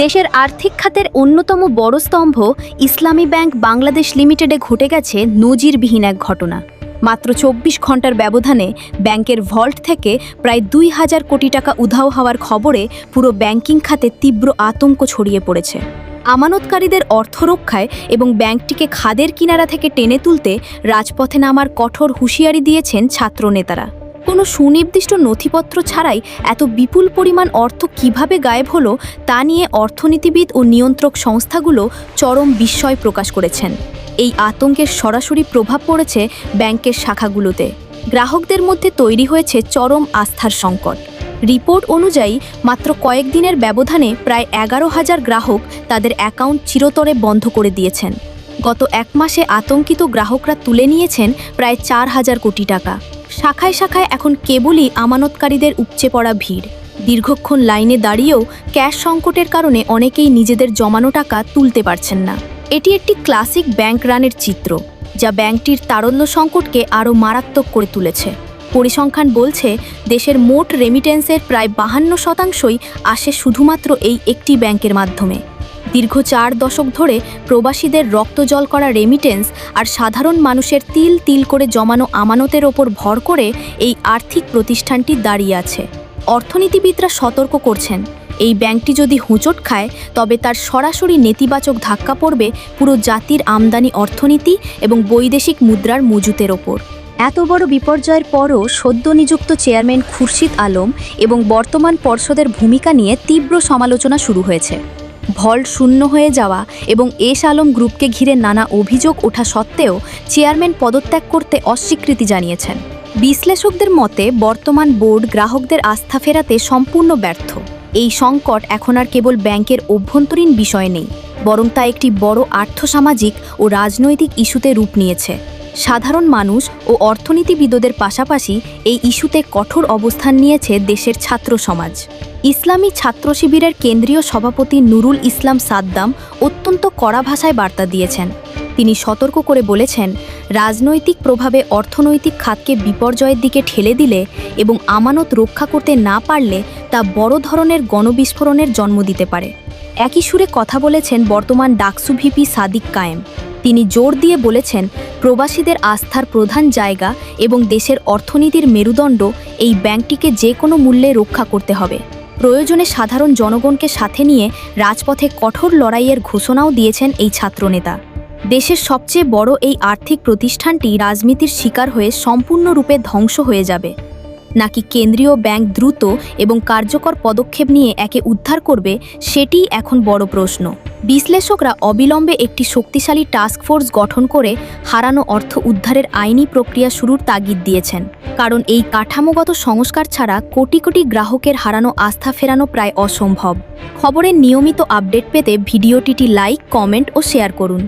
দেশের আর্থিক খাতের অন্যতম বড় স্তম্ভ ইসলামী ব্যাংক বাংলাদেশ লিমিটেডে ঘটে গেছে নজিরবিহীন এক ঘটনা। মাত্র ২৪ ঘন্টার ব্যবধানে ব্যাংকের ভল্ট থেকে প্রায় ২,০০০ কোটি টাকা উধাও হওয়ার খবরে পুরো ব্যাংকিং খাতে তীব্র আতঙ্ক ছড়িয়ে পড়েছে। আমানতকারীদের অর্থ রক্ষায় এবং ব্যাংকটিকে খাদের কিনারা থেকে টেনে তুলতে রাজপথে নামার কঠোর হুঁশিয়ারি দিয়েছেন ছাত্রনেতারা। কোনো সুনির্দিষ্ট নথিপত্র ছাড়াই এত বিপুল পরিমাণ অর্থ কিভাবে গায়েব হলো তা নিয়ে অর্থনীতিবিদ ও নিয়ন্ত্রক সংস্থাগুলো চরম বিস্ময় প্রকাশ করেছেন। এই আতঙ্কের সরাসরি প্রভাব পড়েছে ব্যাংকের শাখাগুলোতে। গ্রাহকদের মধ্যে তৈরি হয়েছে চরম আস্থার সংকট। রিপোর্ট অনুযায়ী মাত্র কয়েকদিনের ব্যবধানে প্রায় ১১,০০০ গ্রাহক তাদের অ্যাকাউন্ট চিরতরে বন্ধ করে দিয়েছেন। গত এক মাসে আতঙ্কিত গ্রাহকরা তুলে নিয়েছেন প্রায় ৪,০০০ কোটি টাকা। শাখায় শাখায় এখন কেবলই আমানতকারীদের উপচে পড়া ভিড়। দীর্ঘক্ষণ লাইনে দাঁড়িয়েও ক্যাশ সংকটের কারণে অনেকেই নিজেদের জমানো টাকা তুলতে পারছেন না। এটি একটি ক্লাসিক ব্যাংক রানের চিত্র, যা ব্যাংকটির তারল্য সংকটকে আরও মারাত্মক করে তুলেছে। পরিসংখ্যান বলছে দেশের মোট রেমিটেন্সের প্রায় ৫২% আসে শুধুমাত্র এই একটি ব্যাংকের মাধ্যমে। দীর্ঘ ৪ দশক ধরে প্রবাসীদের রক্তজল করা রেমিটেন্স আর সাধারণ মানুষের তিল তিল করে জমানো আমানতের ওপর ভর করে এই আর্থিক প্রতিষ্ঠানটি দাঁড়িয়ে আছে। অর্থনীতিবিদরা সতর্ক করছেন, এই ব্যাংকটি যদি হোঁচট খায় তবে তার সরাসরি নেতিবাচক ধাক্কা পড়বে পুরো জাতির আমদানি অর্থনীতি এবং বৈদেশিক মুদ্রার মজুতের ওপর। এত বড় বিপর্যয়ের পরও সদ্য নিযুক্ত চেয়ারম্যান খুরশিদ আলম এবং বর্তমান পর্ষদের ভূমিকা নিয়ে তীব্র সমালোচনা শুরু হয়েছে। ভল্ট শূন্য হয়ে যাওয়া এবং এস আলম গ্রুপকে ঘিরে নানা অভিযোগ ওঠা সত্ত্বেও চেয়ারম্যান পদত্যাগ করতে অস্বীকৃতি জানিয়েছেন। বিশ্লেষকদের মতে বর্তমান বোর্ড গ্রাহকদের আস্থা ফেরাতে সম্পূর্ণ ব্যর্থ। এই সংকট এখন আর কেবল ব্যাংকের অভ্যন্তরীণ বিষয় নেই, বরং তা একটি বড় আর্থসামাজিক ও রাজনৈতিক ইস্যুতে রূপ নিয়েছে। সাধারণ মানুষ ও অর্থনীতিবিদদের পাশাপাশি এই ইস্যুতে কঠোর অবস্থান নিয়েছে দেশের ছাত্র সমাজ। ইসলামী ছাত্র শিবিরের কেন্দ্রীয় সভাপতি নুরুল ইসলাম সাদ্দাম অত্যন্ত কড়া ভাষায় বার্তা দিয়েছেন। তিনি সতর্ক করে বলেছেন, রাজনৈতিক প্রভাবে অর্থনৈতিক খাতকে বিপর্যয়ের দিকে ঠেলে দিলে এবং আমানত রক্ষা করতে না পারলে তা বড় ধরনের গণবিস্ফোরণের জন্ম দিতে পারে। একই সুরে কথা বলেছেন বর্তমান ডাকসু ভিপি সাদিক কায়েম। তিনি জোর দিয়ে বলেছেন, প্রবাসীদের আস্থার প্রধান জায়গা এবং দেশের অর্থনীতির মেরুদণ্ড এই ব্যাংকটিকে যে কোনো মূল্যে রক্ষা করতে হবে। প্রয়োজনে সাধারণ জনগণকে সাথে নিয়ে রাজপথে কঠোর লড়াইয়ের ঘোষণাও দিয়েছেন এই ছাত্রনেতা। দেশের সবচেয়ে বড় এই আর্থিক প্রতিষ্ঠানটি রাজনীতির শিকার হয়ে সম্পূর্ণরূপে ধ্বংস হয়ে যাবে, নাকি কেন্দ্রীয় ব্যাংক দ্রুত এবং কার্যকর পদক্ষেপ নিয়ে একে উদ্ধার করবে, সেটিই এখন বড় প্রশ্ন। বিশ্লেষকরা অবিলম্বে একটি শক্তিশালী টাস্কফোর্স গঠন করে হারানো অর্থ উদ্ধারের আইনি প্রক্রিয়া শুরুর তাগিদ দিয়েছেন, কারণ এই কাঠামোগত সংস্কার ছাড়া কোটি কোটি গ্রাহকের হারানো আস্থা ফেরানো প্রায় অসম্ভব। খবরের নিয়মিত আপডেট পেতে ভিডিওটি লাইক, কমেন্ট ও শেয়ার করুন।